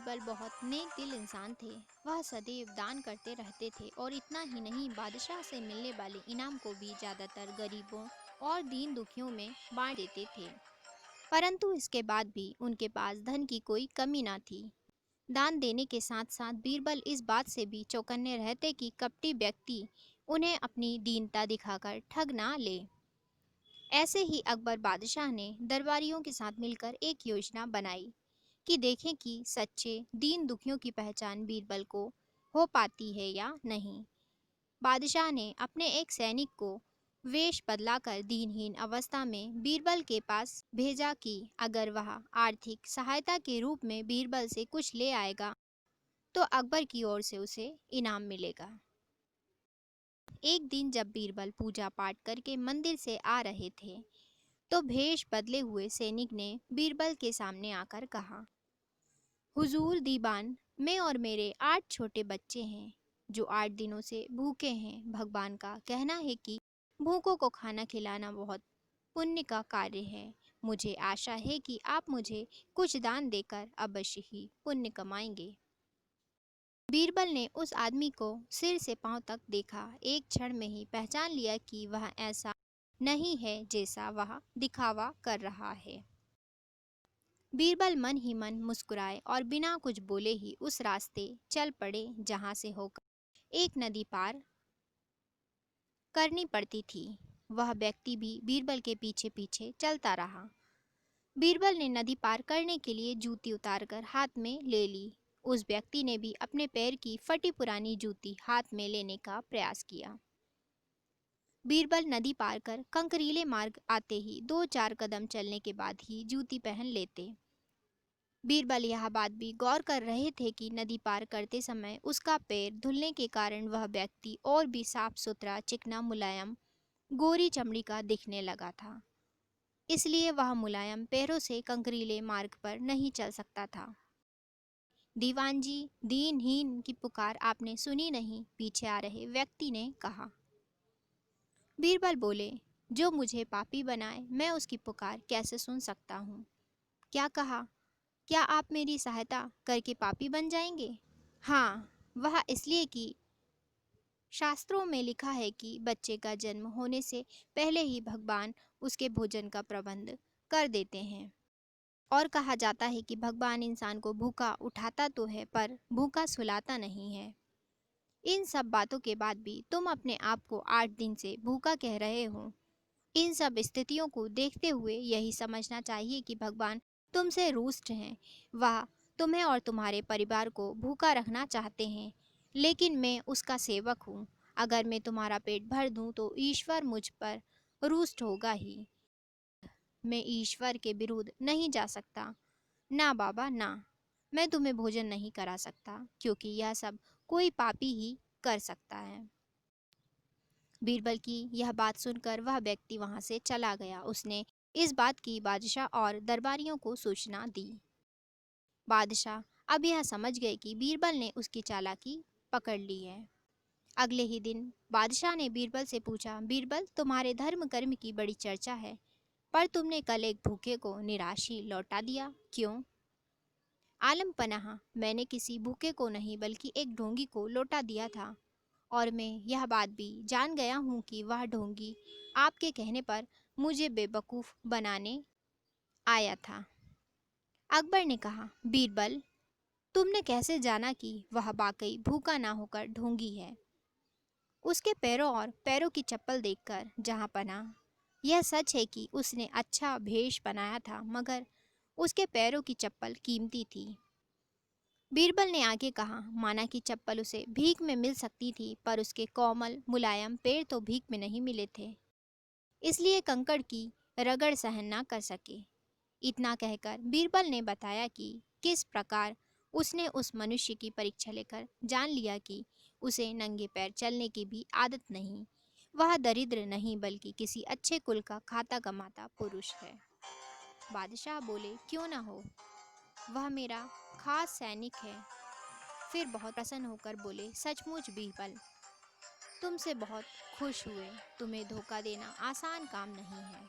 बीरबल बहुत नेक दिल इंसान थे। वह सदैव दान करते रहते थे और इतना ही नहीं, बादशाह से मिलने वाले इनाम को भी ज़्यादातर गरीबों और दीन दुखियों में बांट देते थे। परंतु इसके बाद भी उनके पास धन की कोई कमी ना थी। दान देने के साथ साथ बीरबल इस बात से भी चौकन्ने रहते कि कपटी व्यक्ति उन्हें अपनी दीनता दिखाकर ठग ना ले। ऐसे ही अकबर बादशाह ने दरबारियों के साथ मिलकर एक योजना बनाई कि देखें कि सच्चे दीन दुखियों की पहचान बीरबल को हो पाती है या नहीं। बादशाह ने अपने एक सैनिक को वेश बदलाकर दीनहीन अवस्था में बीरबल के पास भेजा कि अगर वह आर्थिक सहायता के रूप में बीरबल से कुछ ले आएगा तो अकबर की ओर से उसे इनाम मिलेगा। एक दिन जब बीरबल पूजा पाठ करके मंदिर से आ रहे थे तो भेष बदले हुए सैनिक ने बीरबल के सामने आकर कहा, हुजूर दीवान, मैं और मेरे 8 छोटे बच्चे हैं जो 8 दिनों से भूखे हैं। भगवान का कहना है कि भूखों को खाना खिलाना बहुत पुण्य का कार्य है। मुझे आशा है कि आप मुझे कुछ दान देकर अवश्य ही पुण्य कमाएंगे। बीरबल ने उस आदमी को सिर से पांव तक देखा। एक क्षण में ही पहचान लिया कि वह ऐसा नहीं है जैसा वह दिखावा कर रहा है। बीरबल मन ही मन मुस्कुराए और बिना कुछ बोले ही उस रास्ते चल पड़े जहां से होकर एक नदी पार करनी पड़ती थी। वह व्यक्ति भी बीरबल के पीछे पीछे चलता रहा। बीरबल ने नदी पार करने के लिए जूती उतारकर हाथ में ले ली। उस व्यक्ति ने भी अपने पैर की फटी पुरानी जूती हाथ में लेने का प्रयास किया। बीरबल नदी पार कर कंकरीले मार्ग आते ही 2-4 कदम चलने के बाद ही जूती पहन लेते। बीरबल यह बात भी गौर कर रहे थे कि नदी पार करते समय उसका पैर धुलने के कारण वह व्यक्ति और भी साफ सुथरा, चिकना, मुलायम, गोरी चमड़ी का दिखने लगा था। इसलिए वह मुलायम पैरों से कंकरीले मार्ग पर नहीं चल सकता था। दीवान जी, दीनहीन की पुकार आपने सुनी नहीं? पीछे आ रहे व्यक्ति ने कहा। बीरबल बोले, जो मुझे पापी बनाए मैं उसकी पुकार कैसे सुन सकता हूँ? क्या कहा? क्या आप मेरी सहायता करके पापी बन जाएंगे? हाँ, वह इसलिए कि शास्त्रों में लिखा है कि बच्चे का जन्म होने से पहले ही भगवान उसके भोजन का प्रबंध कर देते हैं। और कहा जाता है कि भगवान इंसान को भूखा उठाता तो है पर भूखा सुलाता नहीं है। इन सब बातों के बाद भी तुम अपने आप को 8 दिन से भूखा कह रहे हो। इन सब स्थितियों को देखते हुए यही समझना चाहिए कि भगवान तुमसे रुष्ट हैं। वह तुम्हें और तुम्हारे परिवार को भूखा रखना चाहते हैं, लेकिन मैं उसका सेवक हूँ। अगर मैं तुम्हारा पेट भर दूँ तो ईश्वर मुझ पर रुष्ट होगा ही। मैं ईश्वर के विरुद्ध नहीं जा सकता। ना बाबा ना, मैं तुम्हें भोजन नहीं करा सकता, क्योंकि यह सब कोई पापी ही कर सकता है। बीरबल की यह बात सुनकर वह व्यक्ति वहां से चला गया। उसने इस बात की बादशाह और दरबारियों को सूचना दी। बादशाह अब यह समझ गए कि बीरबल ने उसकी चालाकी पकड़ ली है। अगले ही दिन बादशाह ने बीरबल से पूछा, बीरबल, तुम्हारे धर्म कर्म की बड़ी चर्चा है, पर तुमने कल एक भूखे को निराशी लौटा दिया, क्यों? आलम पनाह, मैंने किसी भूखे को नहीं बल्कि एक ढोंगी को लौटा दिया था, और मैं यह बात भी जान गया हूँ कि वह ढोंगी आपके कहने पर मुझे बेवकूफ़ बनाने आया था। अकबर ने कहा, बीरबल, तुमने कैसे जाना कि वह वाकई भूखा ना होकर ढोंगी है? उसके पैरों और पैरों की चप्पल देखकर जहाँ पना, यह सच है कि उसने अच्छा भेष बनाया था, मगर उसके पैरों की चप्पल कीमती थी। बीरबल ने आगे कहा, माना कि चप्पल उसे भीख में मिल सकती थी, पर उसके कोमल मुलायम पैर तो भीख में नहीं मिले थे, इसलिए कंकड़ की रगड़ सहन ना कर सके। इतना कहकर बीरबल ने बताया कि किस प्रकार उसने उस मनुष्य की परीक्षा लेकर जान लिया कि उसे नंगे पैर चलने की भी आदत नहीं। वह दरिद्र नहीं बल्कि किसी अच्छे कुल का खाता कमाता पुरुष है। बादशाह बोले, क्यों ना हो, वह मेरा खास सैनिक है। फिर बहुत प्रसन्न होकर बोले, सचमुच बीरबल, तुमसे बहुत खुश हुए। तुम्हें धोखा देना आसान काम नहीं है।